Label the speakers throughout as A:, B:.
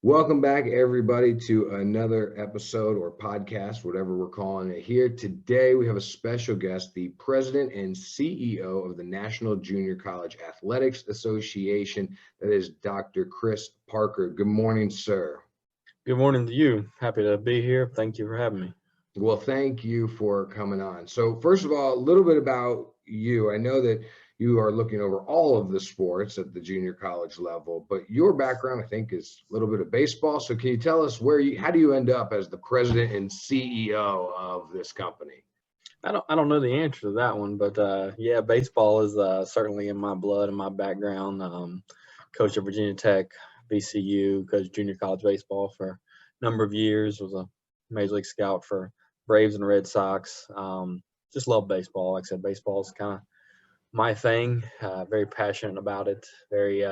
A: Welcome back, everybody, to another episode or podcast, whatever we're calling it here. Today, we have a special guest, the president and CEO of the National Junior College Athletics Association. That is Dr. Chris Parker. Good morning, sir.
B: Good morning to you. Happy to be here. Thank you for having me.
A: Well, thank you for coming on. So first of all, a little bit about you. I know that you are looking over all of the sports at the junior college level, but your background, I think, is a little bit of baseball. So can you tell us how do you end up as the president and CEO of this company?
B: I don't know the answer to that one, but yeah, baseball is certainly in my blood and my background. Coach at Virginia Tech, VCU, coached junior college baseball for a number of years. Was a major league scout for Braves and Red Sox. Just love baseball. Like I said, baseball is kind of my thing. Very passionate about it. Very,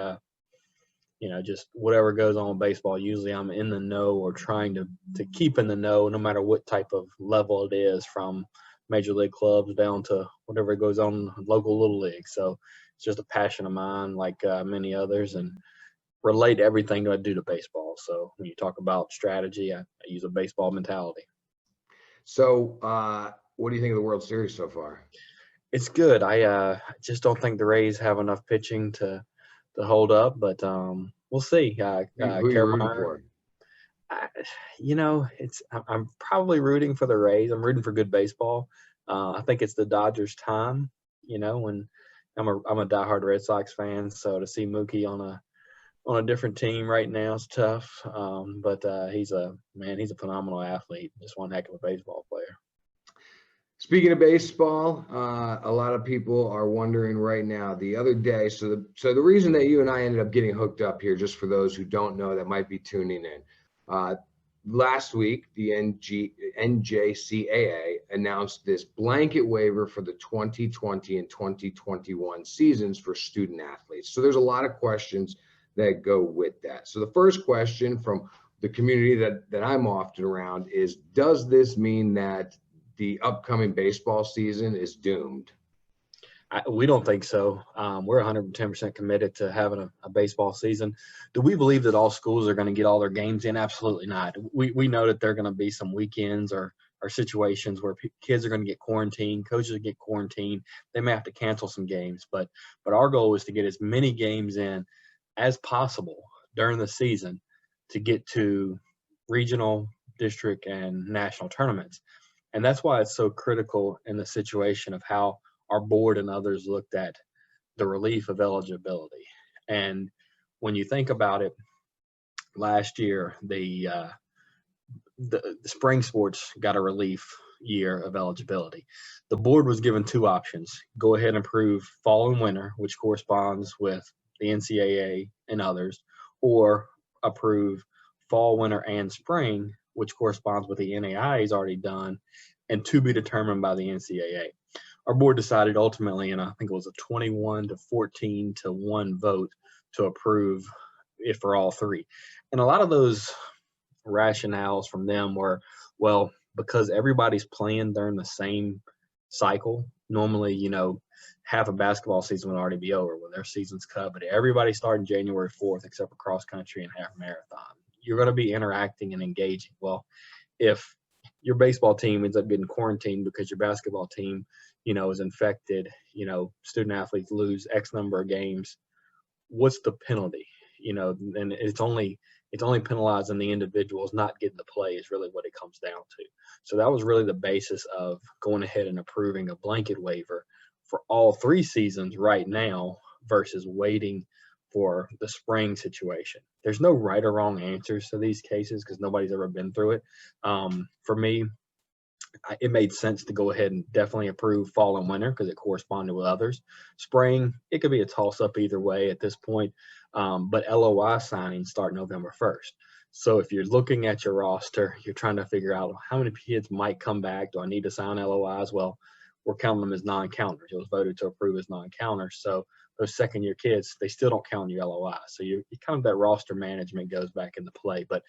B: just whatever goes on with baseball. Usually, I'm in the know or trying to keep in the know, no matter what type of level it is, from major league clubs down to whatever goes on local little league. So it's just a passion of mine, like many others, and relate everything that I do to baseball. So when you talk about strategy, I use a baseball mentality.
A: So what do you think of the World Series so far?
B: It's good. I just don't think the Rays have enough pitching to hold up, but we'll see.
A: Who are you rooting for?
B: I'm probably rooting for the Rays. I'm rooting for good baseball. I think it's the Dodgers' time. When I'm a diehard Red Sox fan, so to see Mookie on a different team right now is tough. But he's a phenomenal athlete. Just one heck of a baseball player.
A: Speaking of baseball, a lot of people are wondering right now. The other day, so the reason that you and I ended up getting hooked up here, just for those who don't know that might be tuning in, last week the NJCAA announced this blanket waiver for the 2020 and 2021 seasons for student athletes. So there's a lot of questions that go with that. So the first question from the community that I'm often around is, does this mean that the upcoming baseball season is doomed?
B: We don't think so. We're 110% committed to having a baseball season. Do we believe that all schools are going to get all their games in? Absolutely not. We know that there are going to be some weekends or situations where kids are going to get quarantined, coaches get quarantined. They may have to cancel some games, but our goal is to get as many games in as possible during the season to get to regional, district, and national tournaments. And that's why it's so critical in the situation of how our board and others looked at the relief of eligibility. And when you think about it, last year, the spring sports got a relief year of eligibility. The board was given two options: go ahead and approve fall and winter, which corresponds with the NCAA and others, or approve fall, winter, and spring, which corresponds with the NAIA is already done and to be determined by the NCAA. Our board decided ultimately, and I think it was a 21-14 to 1 vote to approve it for all three. And a lot of those rationales from them were, well, because everybody's playing during the same cycle, normally, half a basketball season would already be over when their season's cut, but everybody starting January 4th except for cross country and half marathon. You're going to be interacting and engaging. Well, if your baseball team ends up getting quarantined because your basketball team, is infected, student athletes lose X number of games, what's the penalty? And it's only penalizing the individuals not getting to play is really what it comes down to. So that was really the basis of going ahead and approving a blanket waiver for all three seasons right now versus waiting for the spring situation. There's no right or wrong answers to these cases because nobody's ever been through it. For me, it made sense to go ahead and definitely approve fall and winter because it corresponded with others. Spring, it could be a toss-up either way at this point, but LOI signings start November 1st. So if you're looking at your roster, you're trying to figure out how many kids might come back. Do I need to sign LOIs? Well, we're counting them as non-counters. It was voted to approve as non-counters. So those second-year kids, they still don't count your LOI. So you kind of that roster management goes back into play. But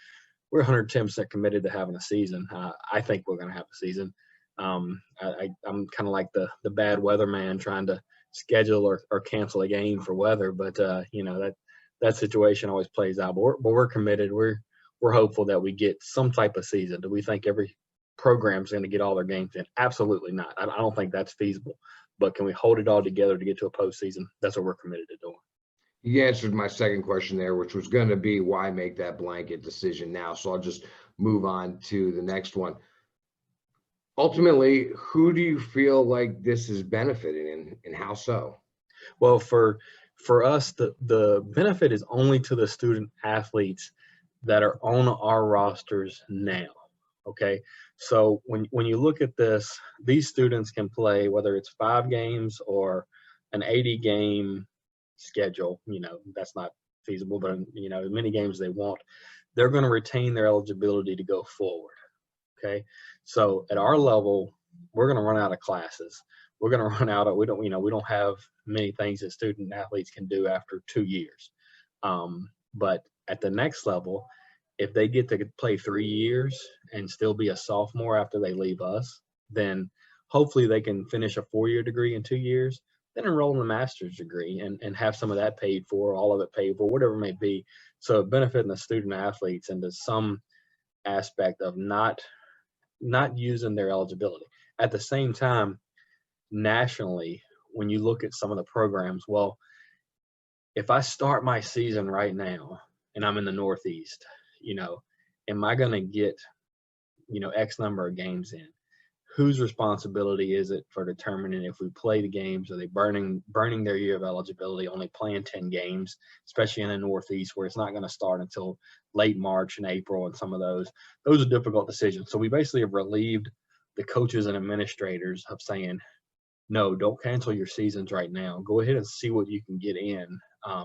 B: we're 110% committed to having a season. I think we're going to have a season. I'm kind of like the bad weather man trying to schedule or cancel a game for weather. But, that situation always plays out. But we're committed. we're hopeful that we get some type of season. Do we think every program's going to get all their games in? Absolutely not. I don't think that's feasible. But can we hold it all together to get to a postseason? That's what we're committed to doing.
A: You answered my second question there, which was going to be why make that blanket decision now. So I'll just move on to the next one. Ultimately, who do you feel like this is benefiting and how so?
B: Well, for us, the benefit is only to the student athletes that are on our rosters now. Okay, so when you look at this, these students can play whether it's 5 games or an 80 game schedule. That's not feasible, but as many games they want, they're going to retain their eligibility to go forward. Okay, so at our level, we're going to run out of classes. We're going to run out of, we don't have many things that student athletes can do after 2 years. But at the next level, if they get to play 3 years and still be a sophomore after they leave us, then hopefully they can finish a 4-year degree in 2 years, then enroll in a master's degree and have some of that paid for, all of it paid for, whatever it may be. So benefiting the student athletes into some aspect of not using their eligibility. At the same time, nationally, when you look at some of the programs, well, if I start my season right now and I'm in the Northeast, am I going to get, X number of games in? Whose responsibility is it for determining if we play the games? Are they burning their year of eligibility, only playing 10 games, especially in the Northeast where it's not going to start until late March and April, and some of those are difficult decisions. So we basically have relieved the coaches and administrators of saying, no, don't cancel your seasons right now. Go ahead and see what you can get in,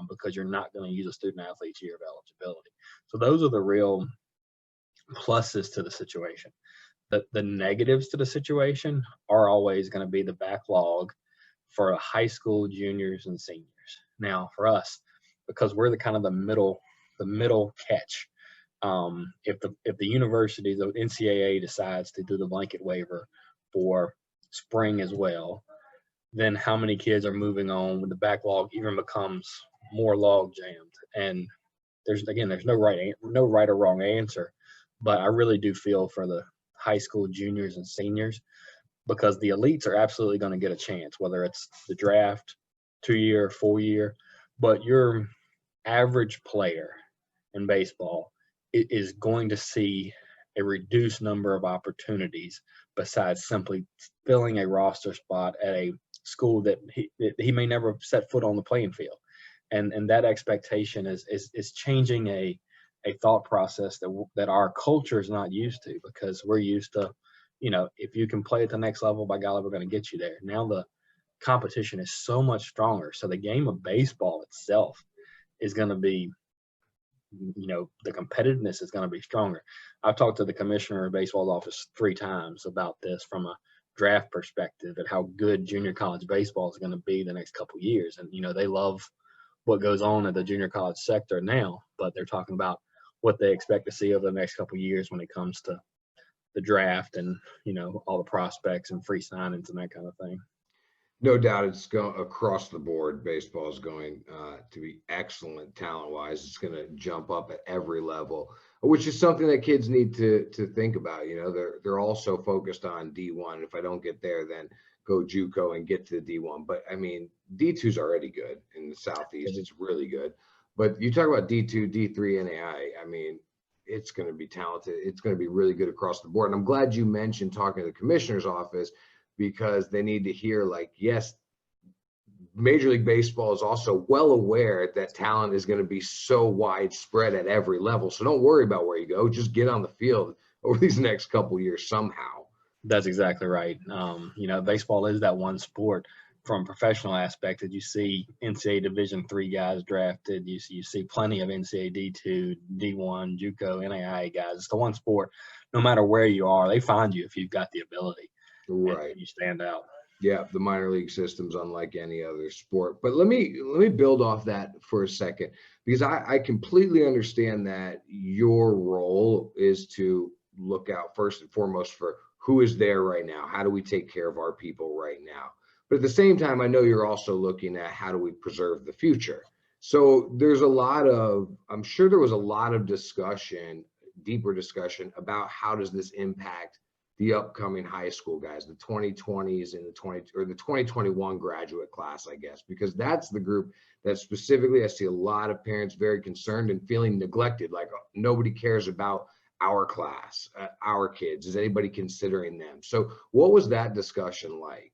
B: because you're not going to use a student athlete's year of eligibility. So those are the real pluses to the situation. The negatives to the situation are always going to be the backlog for high school juniors and seniors. Now, for us, because we're the middle catch, if the university, the NCAA decides to do the blanket waiver for spring as well, then how many kids are moving on when the backlog even becomes more log jammed? And there's no right or wrong answer, but I really do feel for the high school juniors and seniors, because the elites are absolutely going to get a chance, whether it's the draft, 2-year, 4-year, but your average player in baseball is going to see a reduced number of opportunities besides simply filling a roster spot at a school that he may never set foot on the playing field. And that expectation is changing a thought process that our culture is not used to, because we're used to, if you can play at the next level, by golly, we're going to get you there. Now the competition is so much stronger. So the game of baseball itself is going to be, the competitiveness is going to be stronger. I've talked to the commissioner of baseball's office 3 times about this from a draft perspective, and how good junior college baseball is going to be the next couple of years. And, they love what goes on in the junior college sector now, but they're talking about what they expect to see over the next couple of years when it comes to the draft and, all the prospects and free signings and that kind of thing.
A: No doubt it's going across the board. Baseball is going to be excellent talent-wise. It's going to jump up at every level, which is something that kids need to think about. They're also focused on D1. If I don't get there, then go JUCO and get to the D1. But I mean, D2 is already good in the Southeast. It's really good. But you talk about D2, D3, NAI. I mean, it's going to be talented. It's going to be really good across the board. And I'm glad you mentioned talking to the commissioner's office, because they need to hear, like, yes, Major League Baseball is also well aware that talent is going to be so widespread at every level. So don't worry about where you go. Just get on the field over these next couple of years somehow.
B: That's exactly right. Baseball is that one sport from a professional aspect that you see NCAA Division III guys drafted. You see plenty of NCAA D2, D1, JUCO, NAIA guys. It's the one sport, no matter where you are, they find you if you've got the ability.
A: Right.
B: And you stand out.
A: Yeah, the minor league system's unlike any other sport. But let me build off that for a second, because I completely understand that your role is to look out first and foremost for who is there right now. How do we take care of our people right now? But at the same time, I know you're also looking at how do we preserve the future. So I'm sure there was a lot of discussion deeper discussion about how does this impact the upcoming high school guys, the 2020s and the 2021 graduate class, I guess, because that's the group that specifically I see a lot of parents very concerned and feeling neglected, like nobody cares about our class, our kids. Is anybody considering them? So what was that discussion like?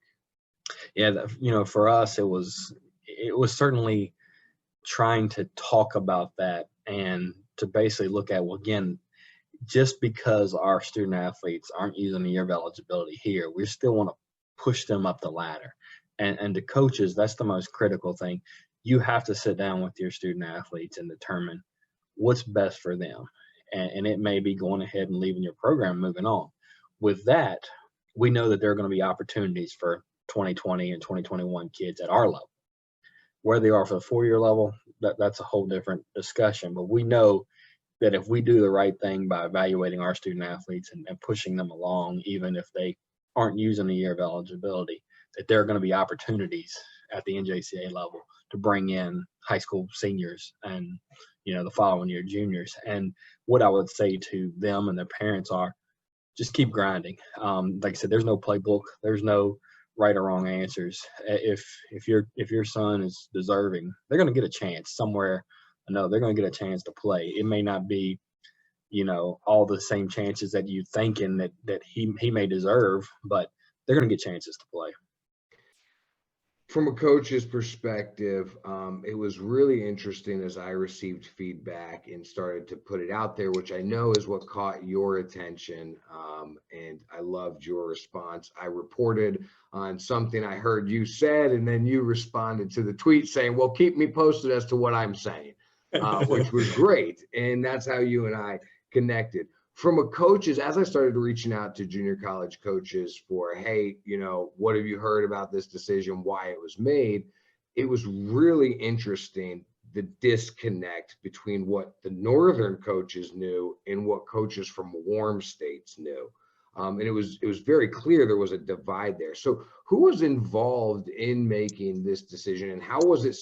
B: Yeah, for us, it was certainly trying to talk about that and to basically look at, well, again, just because our student athletes aren't using the year of eligibility here, we still want to push them up the ladder. And to coaches, that's the most critical thing. You have to sit down with your student athletes and determine what's best for them. And it may be going ahead and leaving your program, moving on. With that, we know that there are going to be opportunities for 2020 and 2021 kids at our level. Where they are for the 4-year level, that's a whole different discussion. But we know that if we do the right thing by evaluating our student athletes and pushing them along, even if they aren't using the year of eligibility, that there are going to be opportunities at the NJCAA level to bring in high school seniors and, the following year juniors. And what I would say to them and their parents are, just keep grinding. Like I said, there's no playbook. There's no right or wrong answers. If your son is deserving, they're going to get a chance somewhere. No, they're going to get a chance to play. It may not be, all the same chances that you thinking that he may deserve, but they're going to get chances to play.
A: From a coach's perspective, it was really interesting as I received feedback and started to put it out there, which I know is what caught your attention. And I loved your response. I reported on something I heard you said, and then you responded to the tweet saying, well, keep me posted as to what I'm saying, which was great. And that's how you and I connected. From a coaches, as I started reaching out to junior college coaches for, hey, what have you heard about this decision, why it was made? It was really interesting, the disconnect between what the northern coaches knew and what coaches from warm states knew. And it was very clear there was a divide there. So who was involved in making this decision, and how was it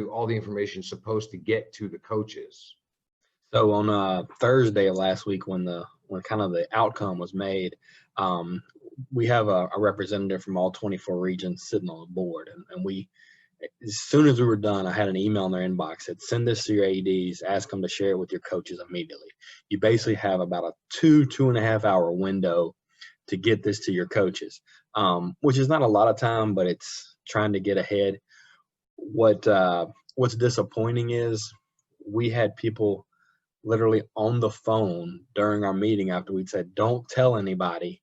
A: all the information supposed to get to the coaches?
B: So on Thursday of last week, when kind of the outcome was made, we have a representative from all 24 regions sitting on the board, and we, as soon as we were done, I had an email in their inbox that send this to your ADs, ask them to share it with your coaches immediately. You basically have about a 2.5 hour window to get this to your coaches, which is not a lot of time, but it's trying to get ahead. What's disappointing is we had people literally on the phone during our meeting after we'd said, don't tell anybody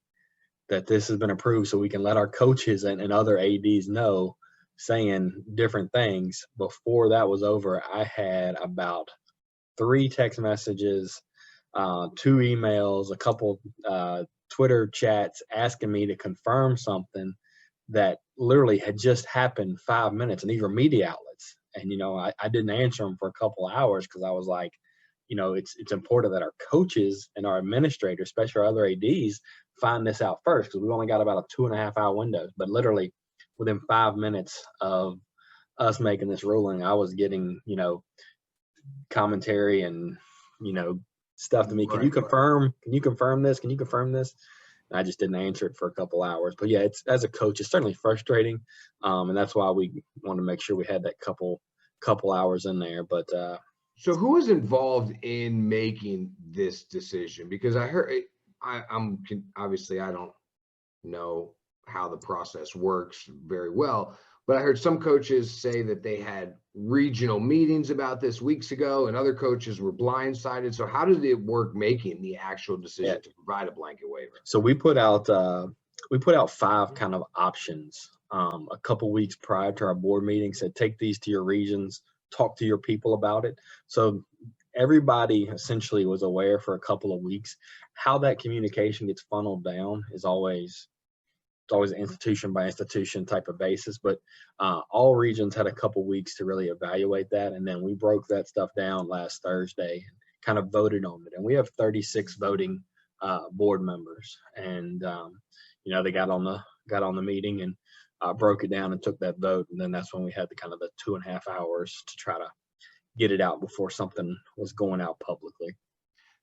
B: that this has been approved so we can let our coaches and other ADs know, saying different things. Before that was over, I had about 3 text messages, 2 emails, a couple Twitter chats asking me to confirm something that literally had just happened 5 minutes, and these were media outlets. And, I didn't answer them for a couple of hours because I was like, it's important that our coaches and our administrators, especially our other ADs, find this out first, because we've only got about a 2.5 hour window. But literally within 5 minutes of us making this ruling, I was getting, commentary and, stuff to me. Can you confirm? Can you confirm this? Can you confirm this? And I just didn't answer it for a couple hours. But yeah, it's, as a coach, it's certainly frustrating. And that's why we wanted to make sure we had that couple hours in there. But,
A: so who was involved in making this decision? Because I heard, obviously I don't know how the process works very well, but I heard some coaches say that they had regional meetings about this weeks ago, and other coaches were blindsided. So how did it work making the actual decision to provide a blanket waiver?
B: So we put out 5 kind of options a couple weeks prior to our board meeting. Said, take these to your regions, talk to your people about it. So everybody essentially was aware for a couple of weeks. How that communication gets funneled down is always an institution by institution type of basis, but all regions had a couple weeks to really evaluate that. And then we broke that stuff down last Thursday and kind of voted on it. And we have 36 voting board members, and they got on the meeting and broke it down and took that vote. And then that's when we had the 2.5 hours to try to get it out before something was going out publicly.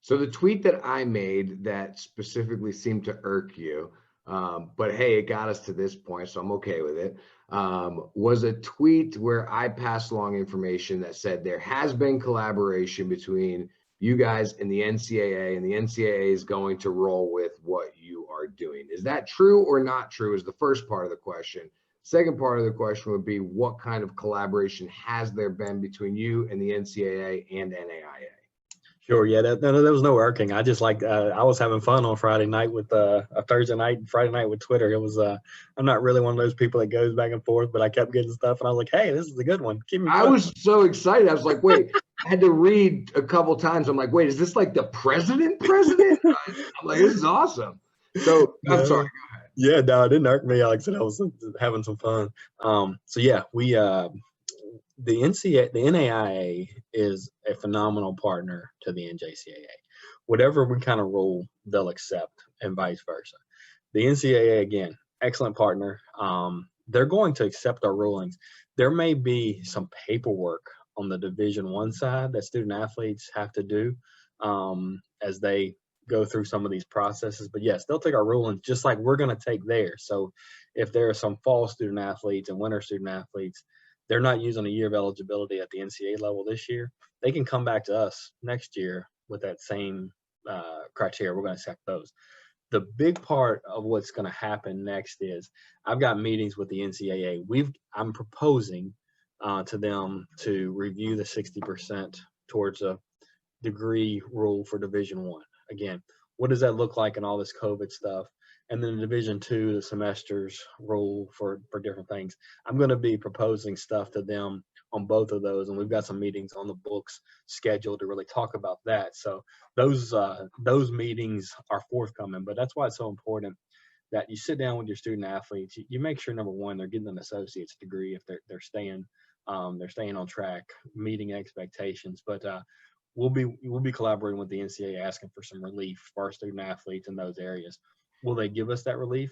A: So the tweet that I made that specifically seemed to irk you, but hey, it got us to this point, so I'm okay with it, was a tweet where I passed along information that said there has been collaboration between you guys and the NCAA, and the NCAA is going to roll with what you are doing. Is that true or not true is the first part of the question. Second part of the question would be, what kind of collaboration has there been between you and the NCAA and NAIA?
B: Sure. Yeah, there was no irking. I just I was having fun on Friday night with a Thursday night, Friday night with Twitter. It was I'm not really one of those people that goes back and forth, but I kept getting stuff, and I was like, hey, this is a good one. Keep me
A: I
B: fun.
A: was so excited. I was like, wait, I had to read a couple times. I'm like, wait, is this like the president? I'm like, this is awesome. So I'm sorry.
B: Yeah, no, it didn't irk me. Like I said, I was having some fun. So yeah, we the NCAA, the NAIA is a phenomenal partner to the NJCAA. Whatever we kind of rule, they'll accept, and vice versa. The NCAA, again, excellent partner. They're going to accept our rulings. There may be some paperwork on the Division I side that student athletes have to do as they go through some of these processes. But yes, they'll take our rulings just like we're going to take theirs. So if there are some fall student athletes and winter student athletes, they're not using a year of eligibility at the NCAA level this year, they can come back to us next year with that same criteria. We're going to accept those. The big part of what's going to happen next is I've got meetings with the NCAA. I'm proposing to them to review the 60% towards a degree rule for Division I. Again, what does that look like in all this COVID stuff? And then Division II, the semesters rule for different things. I'm going to be proposing stuff to them on both of those, and we've got some meetings on the books scheduled to really talk about that. So those meetings are forthcoming, but that's why it's so important that you sit down with your student athletes. You make sure, number one, they're getting an associate's degree if they're staying on track, meeting expectations. But we'll be collaborating with the NCAA, asking for some relief for our student athletes in those areas. Will they give us that relief?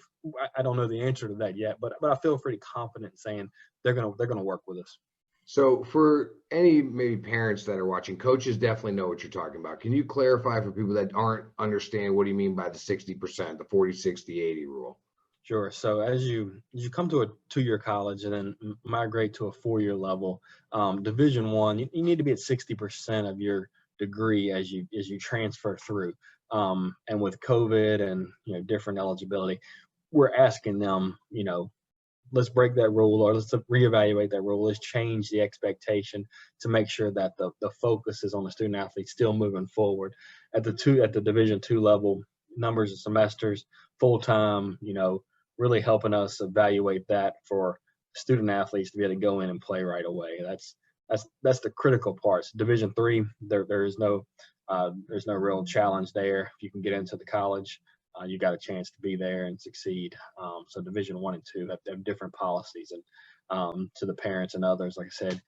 B: I don't know the answer to that yet, but I feel pretty confident saying they're gonna work with us.
A: So for any maybe parents that are watching, coaches definitely know what you're talking about. Can you clarify for people that aren't understand what do you mean by the 60%, the 40, 60, 80 rule?
B: Sure. So as you come to a 2-year college and then migrate to a 4-year level, Division I, you need to be at 60% of your degree as you transfer through. And with COVID and different eligibility, we're asking them, let's break that rule, or let's reevaluate that rule. Let's change the expectation to make sure that the focus is on the student athlete still moving forward at the Division II level. Numbers of semesters, full time, really helping us evaluate that for student athletes to be able to go in and play right away. That's the critical parts. Division III, there's no real challenge there. If you can get into the college, you got a chance to be there and succeed. So Division I and II have different policies, and to the parents and others, like I said,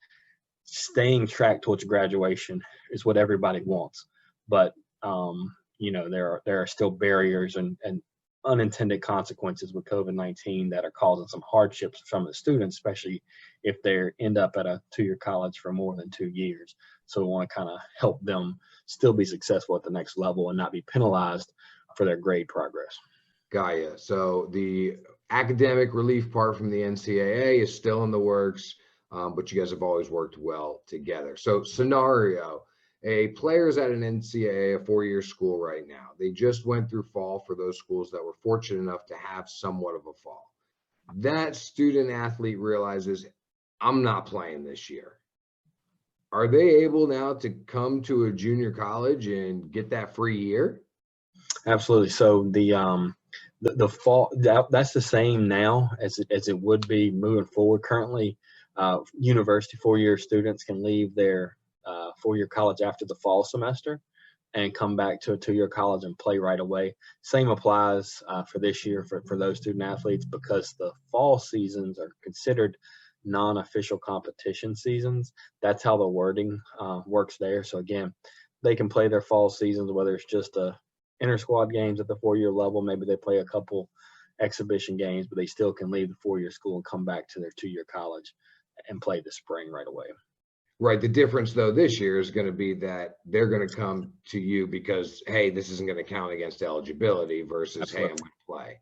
B: staying track towards graduation is what everybody wants. But there are still barriers and unintended consequences with COVID-19 that are causing some hardships for some of the students, especially if they end up at a 2-year college for more than 2 years. So we want to kind of help them still be successful at the next level and not be penalized for their grade progress.
A: Gaia. So the academic relief part from the NCAA is still in the works, but you guys have always worked well together. So scenario, a player is at an NCAA, a 4-year school right now. They just went through fall for those schools that were fortunate enough to have somewhat of a fall. That student athlete realizes, I'm not playing this year. Are they able now to come to a junior college and get that free year?
B: Absolutely. So the fall, that's the same now as it would be moving forward. Currently, university 4-year students can leave their 4-year college after the fall semester and come back to a 2-year college and play right away. Same applies for this year for those student athletes, because the fall seasons are considered non-official competition seasons. That's how the wording works there. So again, they can play their fall seasons, whether it's just inter-squad games at the 4-year level. Maybe they play a couple exhibition games, but they still can leave the 4-year school and come back to their 2-year college and play the spring right away.
A: Right. The difference though this year is going to be that they're going to come to you because, hey, this isn't going to count against eligibility versus, hey, I'm
B: Absolutely.
A: going to play.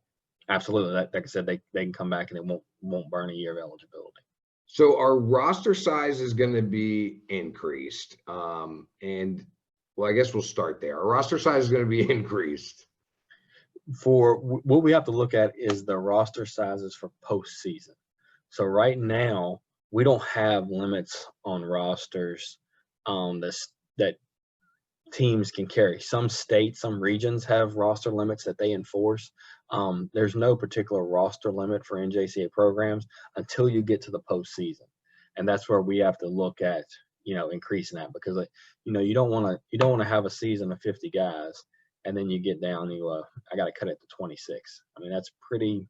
B: Absolutely. Like I said, they can come back and it won't burn a year of eligibility.
A: So our roster size is going to be increased. And well, I guess we'll start there. Our roster size is going to be increased.
B: What we have to look at is the roster sizes for postseason. So right now, we don't have limits on rosters that teams can carry. Some states, some regions have roster limits that they enforce. There's no particular roster limit for NJCAA programs until you get to the postseason, and that's where we have to look at increasing that, because you don't want to have a season of 50 guys and then you get down I got to cut it to 26. I mean, that's pretty.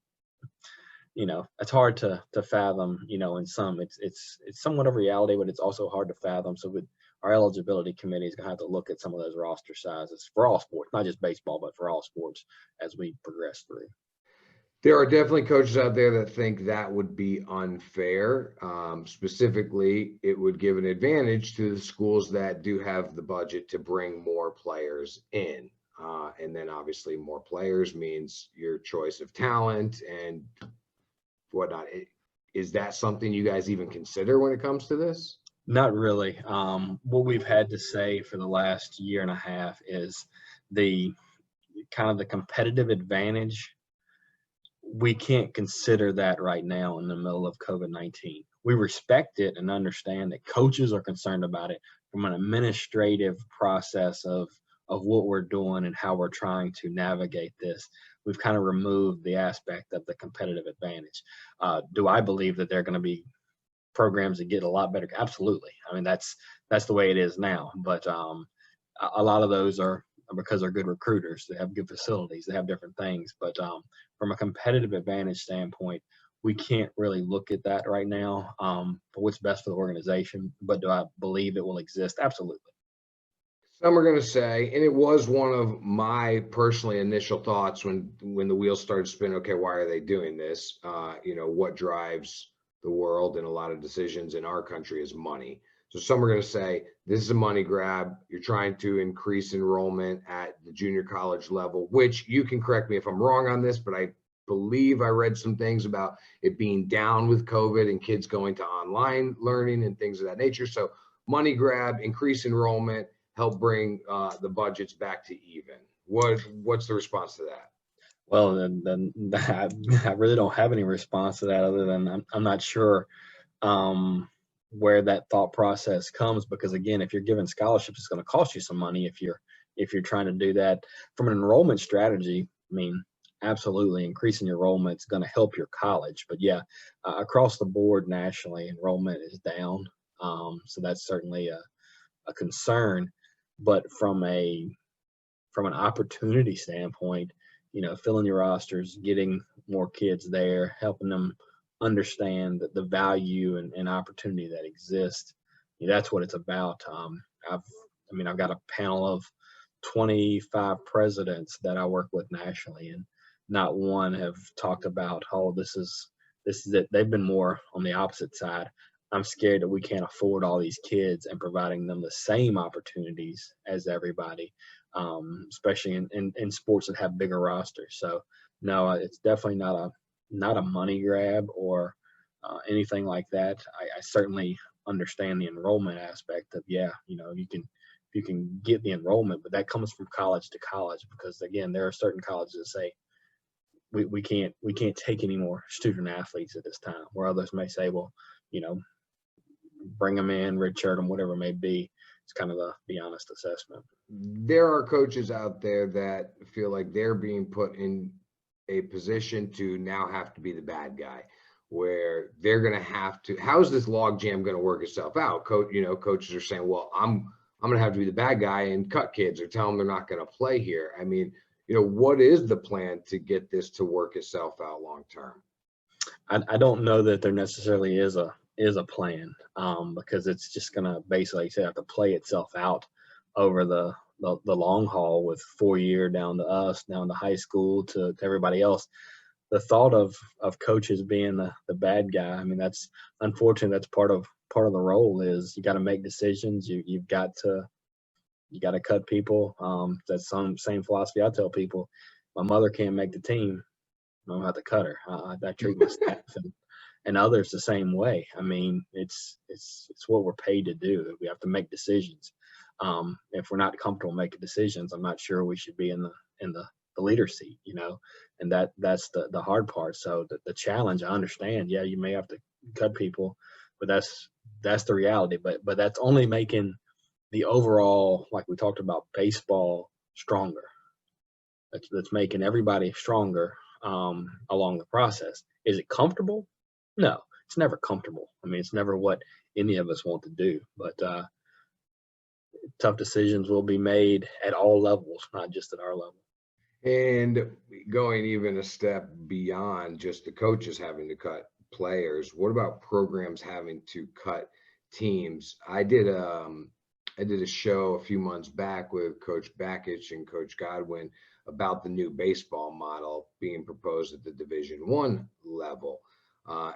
B: It's hard to fathom. In some, it's somewhat of reality, but it's also hard to fathom. So our eligibility committee is going to have to look at some of those roster sizes for all sports, not just baseball, but for all sports as we progress through.
A: There are definitely coaches out there that think that would be unfair. Specifically, it would give an advantage to the schools that do have the budget to bring more players in. And then obviously more players means your choice of talent and whatnot. Is that something you guys even consider when it comes to this?
B: Not really. What we've had to say for the last year and a half is the kind of the competitive advantage. We can't consider that right now in the middle of COVID-19. We respect it and understand that coaches are concerned about it from an administrative process of what we're doing and how we're trying to navigate this. We've kind of removed the aspect of the competitive advantage. Do I believe that there are going to be programs that get a lot better? Absolutely. I mean, that's the way it is now. But a lot of those are because they're good recruiters. They have good facilities. They have different things. But from a competitive advantage standpoint, we can't really look at that right now for what's best for the organization. But do I believe it will exist? Absolutely.
A: Some are going to say, and it was one of my personally initial thoughts when the wheels started spinning. Okay, why are they doing this? What drives the world and a lot of decisions in our country is money. So some are going to say this is a money grab. You're trying to increase enrollment at the junior college level, which you can correct me if I'm wrong on this, but I believe I read some things about it being down with COVID and kids going to online learning and things of that nature. So money grab, increase enrollment, help bring the budgets back to even. What's the response to that?
B: Well, then I really don't have any response to that other than I'm not sure where that thought process comes, because again, if you're giving scholarships, it's going to cost you some money if you're trying to do that from an enrollment strategy. I mean, absolutely, increasing your enrollment is going to help your college. But yeah, across the board nationally, enrollment is down, so that's certainly a concern. But from an opportunity standpoint, filling your rosters, getting more kids there, helping them understand the value and opportunity that exists. That's what it's about. I've got a panel of 25 presidents that I work with nationally, and not one have talked about, oh, this is it. They've been more on the opposite side. I'm scared that we can't afford all these kids and providing them the same opportunities as everybody, especially in sports that have bigger rosters. So no, it's definitely not a money grab or anything like that. I certainly understand the enrollment aspect of, you can get the enrollment, but that comes from college to college, because again, there are certain colleges that say we can't take any more student athletes at this time, where others may say, well, bring them in, redshirt them, whatever it may be. It's kind of the honest assessment.
A: There are coaches out there that feel like they're being put in a position to now have to be the bad guy, where they're going to have to. How's this log jam going to work itself out? Coaches are saying, well, I'm going to have to be the bad guy and cut kids or tell them they're not going to play here. I mean, what is the plan to get this to work itself out long term?
B: I don't know that there necessarily is a plan, because it's just going to basically, like you said, have to play itself out over the long haul, with 4 year down to us, down to high school, to everybody else. the thought of coaches being the bad guy, I mean, that's unfortunate. That's part of the role. Is you got to make decisions. You've got to cut people. That's some same philosophy I tell people. My mother can't make the team. I don't have to cut her. I treat my staff and others the same way. I mean, it's what we're paid to do. We have to make decisions. If we're not comfortable making decisions, I'm not sure we should be in the leader seat, and that's the hard part. So the challenge, I understand. Yeah, you may have to cut people, but that's the reality. But that's only making the overall, like we talked about, baseball stronger. That's making everybody stronger along the process. Is it comfortable? No, it's never comfortable. I mean, it's never what any of us want to do. But tough decisions will be made at all levels, not just at our level.
A: And going even a step beyond just the coaches having to cut players, what about programs having to cut teams? I did a show a few months back with Coach Bakich and Coach Godwin about the new baseball model being proposed at the Division I level.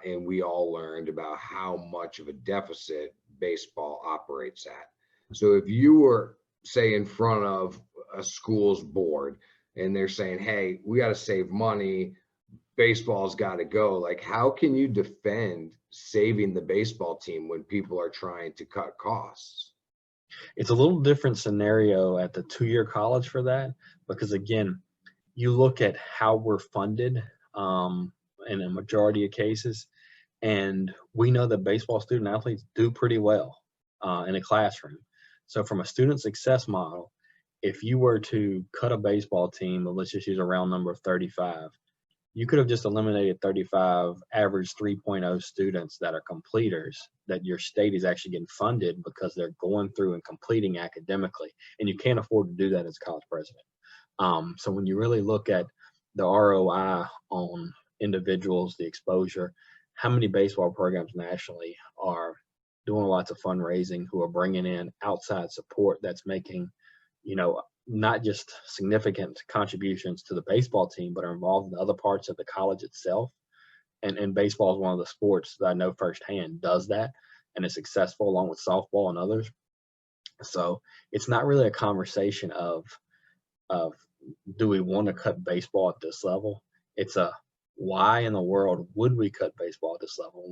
A: And we all learned about how much of a deficit baseball operates at. So if you were, say, in front of a school's board and they're saying, hey, we got to save money, baseball's got to go, like, how can you defend saving the baseball team when people are trying to cut costs?
B: It's a little different scenario at the 2-year college for that, because again, you look at how we're funded in a majority of cases, and we know that baseball student athletes do pretty well in a classroom. So from a student success model, if you were to cut a baseball team, let's just use a round number of 35, you could have just eliminated 35 average 3.0 students that are completers, that your state is actually getting funded because they're going through and completing academically. And you can't afford to do that as college president. So when you really look at the ROI on individuals, the exposure, how many baseball programs nationally are doing lots of fundraising, who are bringing in outside support that's making, not just significant contributions to the baseball team, but are involved in other parts of the college itself. And baseball is one of the sports that I know firsthand does that and is successful, along with softball and others. So it's not really a conversation of do we want to cut baseball at this level? It's a why in the world would we cut baseball at this level?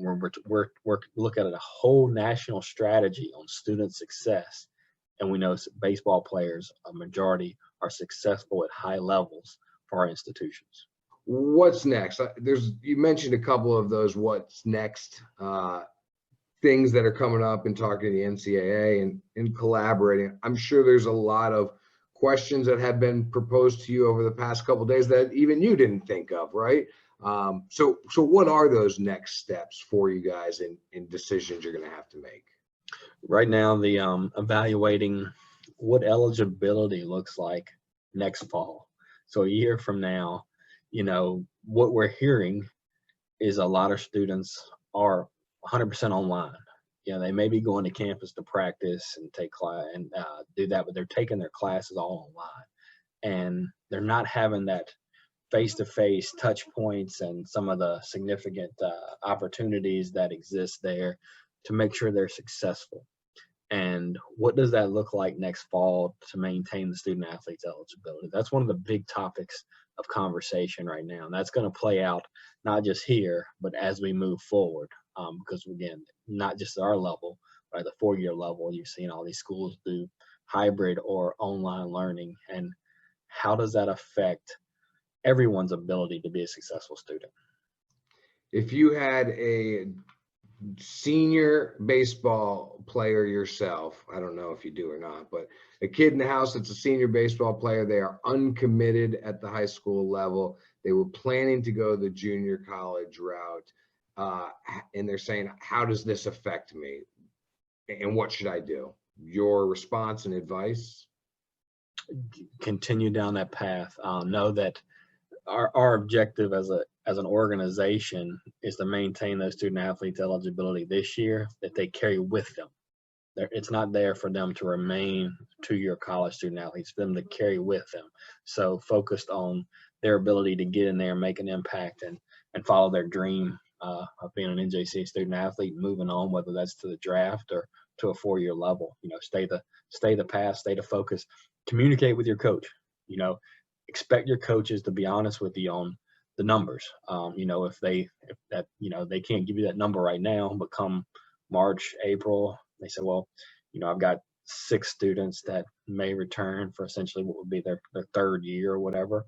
B: We're looking at a whole national strategy on student success. And we know baseball players, a majority, are successful at high levels for our institutions.
A: What's next? You mentioned a couple of those what's next things that are coming up and talking to the NCAA and collaborating. I'm sure there's a lot of questions that have been proposed to you over the past couple of days that even you didn't think of, right? So what are those next steps for you guys in decisions you're going to have to make?
B: Right now, the evaluating what eligibility looks like next fall. So a year from now, what we're hearing is a lot of students are 100% online. They may be going to campus to practice and take class and do that, but they're taking their classes all online, and they're not having that face-to-face touch points and some of the significant opportunities that exist there to make sure they're successful. And what does that look like next fall to maintain the student athletes eligibility? That's one of the big topics of conversation right now. And that's going to play out not just here, but as we move forward. Because again, not just at our level, but at the 4-year level, you've seen all these schools do hybrid or online learning. And how does that affect everyone's ability to be a successful student?
A: If you had a senior baseball player yourself, I don't know if you do or not, but a kid in the house that's a senior baseball player, they are uncommitted at the high school level, they were planning to go the junior college route, and they're saying, how does this affect me and what should I do? Your response and advice?
B: Continue down that path. Know that our objective as an organization is to maintain those student athletes eligibility this year that they carry with them. It's not there for them to remain 2-year college student athletes, for them to carry with them. So focused on their ability to get in there and make an impact and follow their dream of being an NJCAA student athlete and moving on, whether that's to the draft or to a 4-year level. Stay the path, stay the focus, communicate with your coach. Expect your coaches to be honest with you on the numbers. If they can't give you that number right now, but come March, April, they say, well, I've got 6 students that may return for essentially what would be their 3rd year or whatever.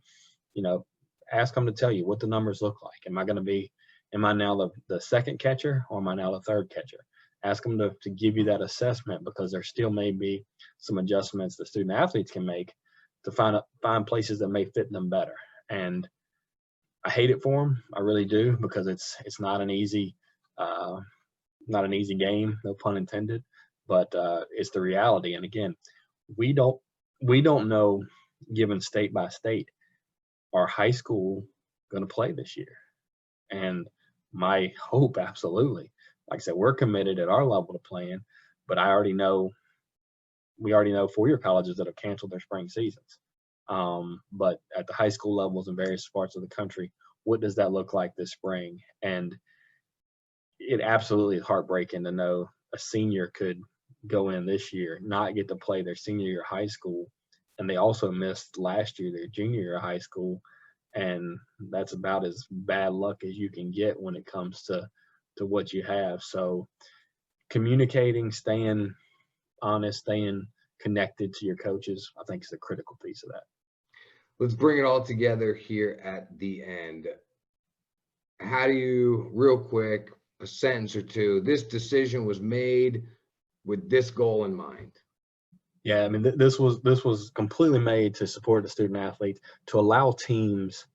B: Ask them to tell you what the numbers look like. Am I now the 2nd catcher, or am I now the 3rd catcher? Ask them to give you that assessment, because there still may be some adjustments that student athletes can make to find places that may fit them better. And I hate it for them. I really do, because it's not an easy game, no pun intended, but it's the reality. And again, we don't know, given state by state, our high school going to play this year. And my hope, absolutely, like I said, we're committed at our level to playing, but we already know 4-year colleges that have canceled their spring seasons. But at the high school levels in various parts of the country, what does that look like this spring? And it absolutely is heartbreaking to know a senior could go in this year, not get to play their senior year of high school, and they also missed last year their junior year of high school. And that's about as bad luck as you can get when it comes to what you have. So communicating, staying honest, staying connected to your coaches, I think is a critical piece of that.
A: Let's bring it all together here at the end. How do you, real quick, a sentence or two, this decision was made with this goal in mind?
B: Yeah, I mean, this was completely made to support the student athletes, to allow teams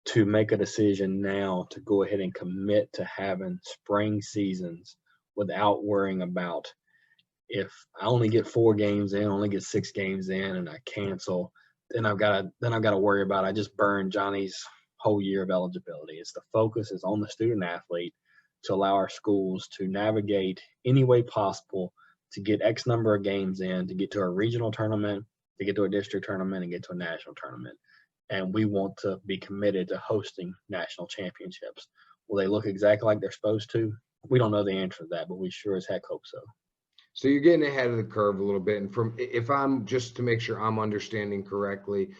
B: to make a decision now to go ahead and commit to having spring seasons without worrying about, if I only get 4 games in, only get 6 games in, and I cancel, then I've got to worry about, I just burned Johnny's whole year of eligibility. It's the focus is on the student athlete to allow our schools to navigate any way possible to get X number of games in, to get to a regional tournament, to get to a district tournament, and get to a national tournament. And we want to be committed to hosting national championships. Will they look exactly like they're supposed to? We don't know the answer to that, but we sure as heck hope so.
A: So you're getting ahead of the curve a little bit. And if I'm just to make sure I'm understanding correctly,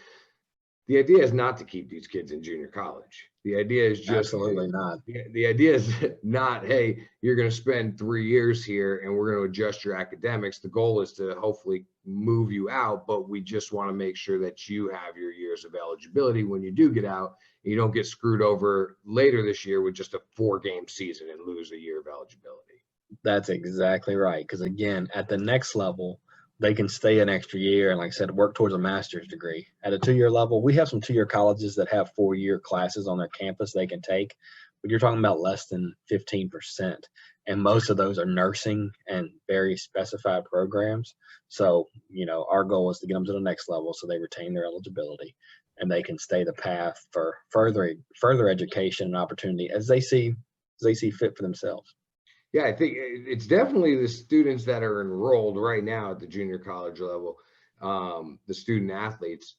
A: the idea is not to keep these kids in junior college. The idea is just
B: absolutely not.
A: The idea is not, hey, you're going to spend 3 years here and we're going to adjust your academics. The goal is to hopefully move you out, but we just want to make sure that you have your years of eligibility when you do get out. And you don't get screwed over later this year with just a 4-game season and lose a year of eligibility.
B: That's exactly right. Because again, at the next level, they can stay an extra year and, like I said, work towards a master's degree. At a 2-year level, we have some 2-year colleges that have 4-year classes on their campus they can take, but you're talking about less than 15%. And most of those are nursing and very specified programs. So, our goal is to get them to the next level so they retain their eligibility and they can stay the path for further education and opportunity as they see fit for themselves.
A: Yeah, I think it's definitely the students that are enrolled right now at the junior college level, the student athletes.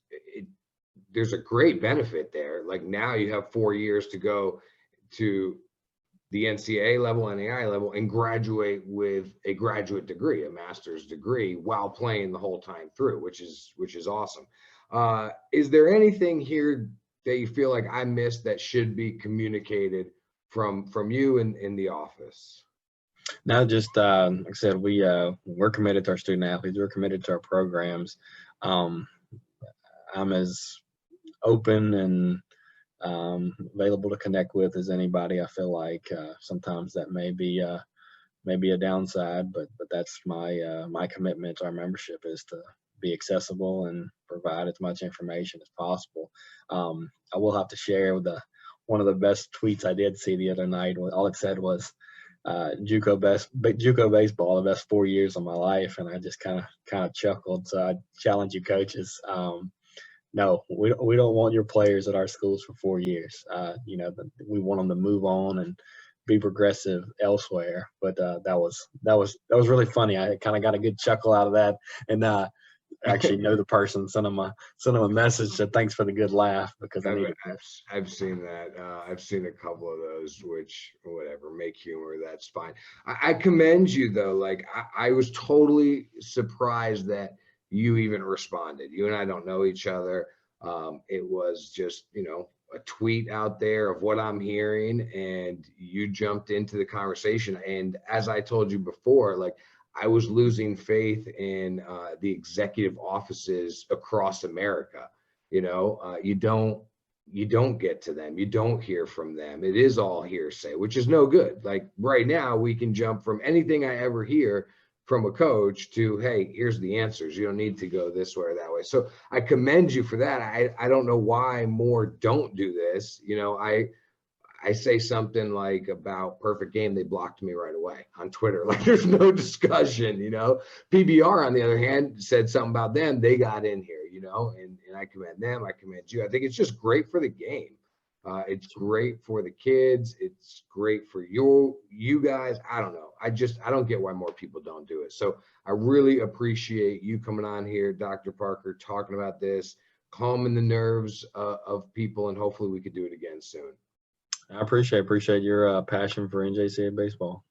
A: There's a great benefit there. Like now you have 4 years to go to the NCAA level, NAI level, and graduate with a graduate degree, a master's degree, while playing the whole time through, which is awesome. Is there anything here that you feel like I missed that should be communicated from you in the office?
B: No, just like I said, we're committed to our student athletes. We're committed to our programs. I'm as open and available to connect with as anybody. I feel like sometimes that may be a downside, but that's my commitment to our membership is to be accessible and provide as much information as possible. I will have to share one of the best tweets I did see the other night. All it said was, JUCO baseball, the best 4 years of my life, and I just kind of chuckled. So I challenge you, coaches. No, we don't want your players at our schools for 4 years. We want them to move on and be progressive elsewhere. But that was really funny. I kind of got a good chuckle out of that. And actually know the person, send them a message, said thanks for the good laugh because I needed this.
A: I've seen that. I've seen a couple of those, which whatever, make humor. That's fine. I commend you though. Like I was totally surprised that you even responded. You and I don't know each other. It was just, a tweet out there of what I'm hearing, and you jumped into the conversation. And as I told you before, like I was losing faith in the executive offices across America. You don't get to them. You don't hear from them. It is all hearsay, which is no good. Like right now, we can jump from anything I ever hear from a coach to, hey, here's the answers. You don't need to go this way or that way. So I commend you for that. I don't know why more don't do this. I say something like about perfect game, they blocked me right away on Twitter. Like there's no discussion, PBR on the other hand said something about them, they got in here, and I commend them, I commend you. I think it's just great for the game. It's great for the kids. It's great for you guys. I don't know. I don't get why more people don't do it. So I really appreciate you coming on here, Dr. Parker, talking about this, calming the nerves of people, and hopefully we could do it again soon.
B: I appreciate your passion for NJCAA baseball.